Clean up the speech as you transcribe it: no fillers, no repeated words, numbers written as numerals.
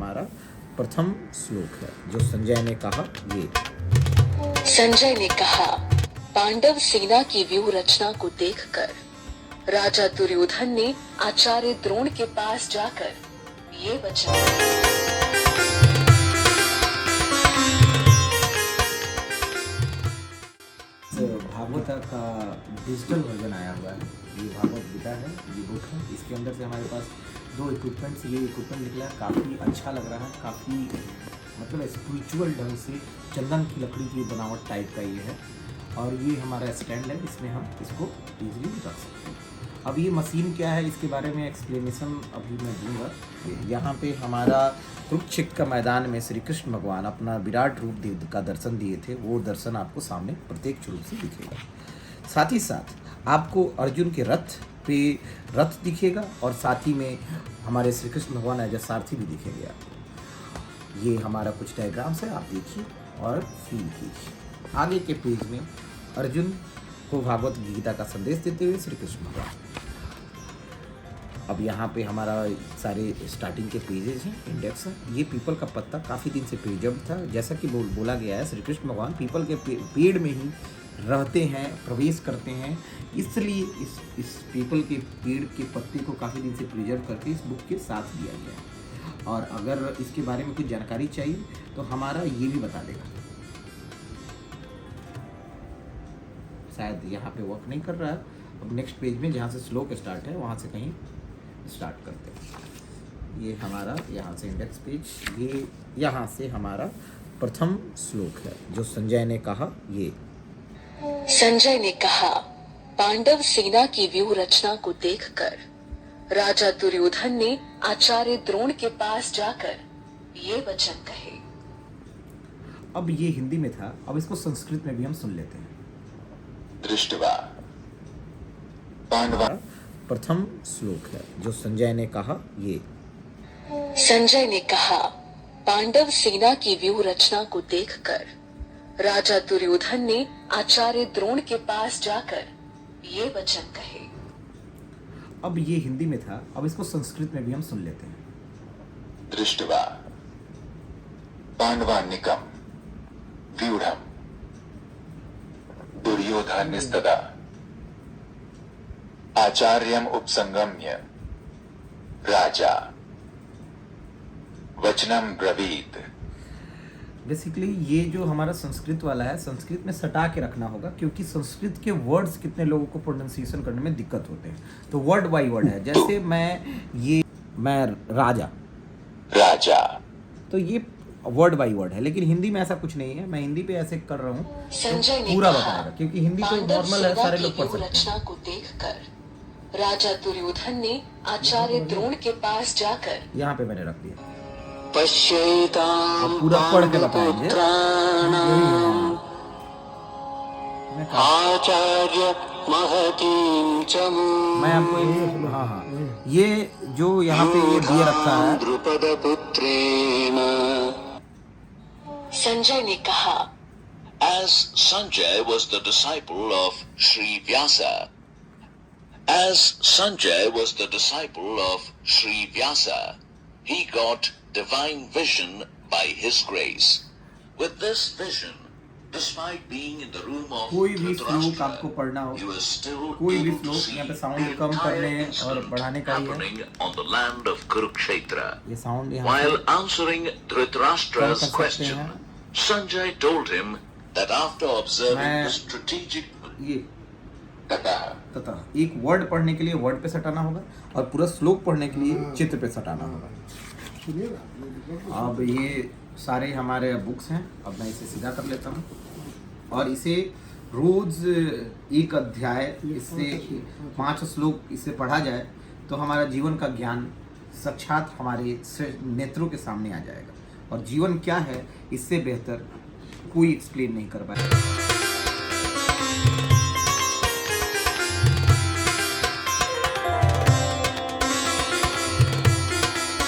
हमारा प्रथम श्लोक है जो संजय ने कहा। ये संजय ने कहा, पांडव सेना की व्यूह रचना को देखकर राजा दुर्योधन ने आचार्य द्रोण के पास जाकर ये वचन भागवत का डिजिटल वर्जन आया हुआ है। ये भागवत गीता है, ये बुक है। इसके अंदर से हमारे पास 2 इक्विपमेंट्स, ये इक्विपमेंट निकला है, काफ़ी अच्छा लग रहा है, काफ़ी मतलब स्पिरिचुअल ढंग से चंदन की लकड़ी की बनावट टाइप का ये है। और ये हमारा स्टैंड है, इसमें हम इसको ईजिली रख सकते हैं। अब ये मशीन क्या है इसके बारे में एक्सप्लेनेशन अभी मैं दूंगा। यहाँ पे हमारा कुरुक्षेत्र का मैदान में श्री कृष्ण भगवान अपना विराट रूप का दर्शन दिए थे, वो दर्शन आपको सामने प्रत्यक्ष रूप से दिखेगा। साथ ही साथ आपको अर्जुन के रथ दिखेगा और साथ ही में हमारे श्री कृष्ण भगवान एज सारथी भी दिखेंगे आपको। ये हमारा कुछ डायग्राम्स है, आप देखिए और फील कीजिए। आगे के पेज में अर्जुन को भागवत गीता का संदेश देते हुए श्री कृष्ण भगवान। अब यहाँ पे हमारा सारे स्टार्टिंग के पेजेस हैं, इंडेक्स है। ये पीपल का पत्ता काफ़ी दिन से प्रिजर्व था, जैसा कि बोला गया है श्री कृष्ण भगवान पीपल के पेड़ में ही रहते हैं, प्रवेश करते हैं, इसलिए इस पीपल के पेड़ के पत्ते को काफ़ी दिन से प्रिजर्व करके इस बुक के साथ दिया गया है। और अगर इसके बारे में कुछ जानकारी चाहिए तो हमारा ये भी बता देगा। शायद यहाँ पे वर्क नहीं कर रहा है। अब नेक्स्ट पेज में जहाँ से श्लोक स्टार्ट है वहाँ से कहीं स्टार्ट करते हैं। ये हमारा यहाँ से इंडेक्स पेज, ये यहाँ से हमारा प्रथम श्लोक है जो संजय ने कहा। ये संजय ने कहा, पांडव सेना की व्यूह रचना को देखकर राजा दुर्योधन ने आचार्य द्रोण के पास जाकर ये वचन कहे। अब ये हिंदी में था, अब इसको संस्कृत में भी हम सुन लेते हैं। दृष्टवा पांडवा प्रथम श्लोक है जो संजय ने कहा। ये संजय ने कहा, पांडव सेना की व्यूह रचना को देखकर राजा दुर्योधन ने आचार्य द्रोण के पास जाकर ये वचन कहे। अब ये हिंदी में था, अब इसको संस्कृत में भी हम सुन लेते हैं। दृष्टवा पांडवानिकम व्यूढ़म दुर्योधनस्तदा आचार्यम उपसंगम्य राजा वचनम ब्रवीत। बेसिकली ये जो हमारा संस्कृत वाला है, संस्कृत में सटा के रखना होगा, क्योंकि संस्कृत के वर्ड्स कितने लोगों को प्रोनाउंसिएशन करने में दिक्कत होते हैं। तो वर्ड बाय वर्ड है, जैसे मैं राजा, तो ये वर्ड बाय वर्ड है, लेकिन हिंदी में ऐसा कुछ नहीं है। मैं हिंदी पे ऐसे कर रहा हूँ संजय ने पूरा कहा, बताएगा, क्योंकि हिंदी तो नॉर्मल है, सारे लोग पढ़ सकते हैं। रचना को देखकर राजा दुर्योधन ने आचार्य द्रोण के पास जाकर यहाँ पे मैंने रख दिया, पश्येतां पूरा पढ़ के बताएंगे। आचार्य महतीं चमूं मैं आपको हाँ, ये जो यहाँ पे ये दिए रखा है। द्रुपद पुत्रेण। संजय ने कहा, As Sanjay was the disciple of Sri Vyasa, he got divine vision by his grace. With this vision, despite being in the room of कोई भी श्लोक आपको Dhritarashtra, पढ़ना हो, he was still कोई भी able to श्लोक, see यहाँ पे the साउंड कम करने entire और incident बढ़ाने का ही है। happening on the land of Kurukshetra. ये साउंड यहाँ While पे answering कम Dhritarashtra's कर सकते question, हैं। Sanjay told him that after observing मैं the strategic ये तथा एक वर्ड पढ़ने के लिए वर्ड पे सटाना होगा और पूरा श्लोक पढ़ने के लिए चित्र पे सटाना होगा। अब ये सारे हमारे बुक्स हैं, अब मैं इसे सीधा कर लेता हूँ और इसे रोज एक अध्याय, इससे 5 श्लोक इसे पढ़ा जाए तो हमारा जीवन का ज्ञान साक्षात हमारे नेत्रों के सामने आ जाएगा। और जीवन क्या है इससे बेहतर कोई एक्सप्लेन नहीं कर पाएगा।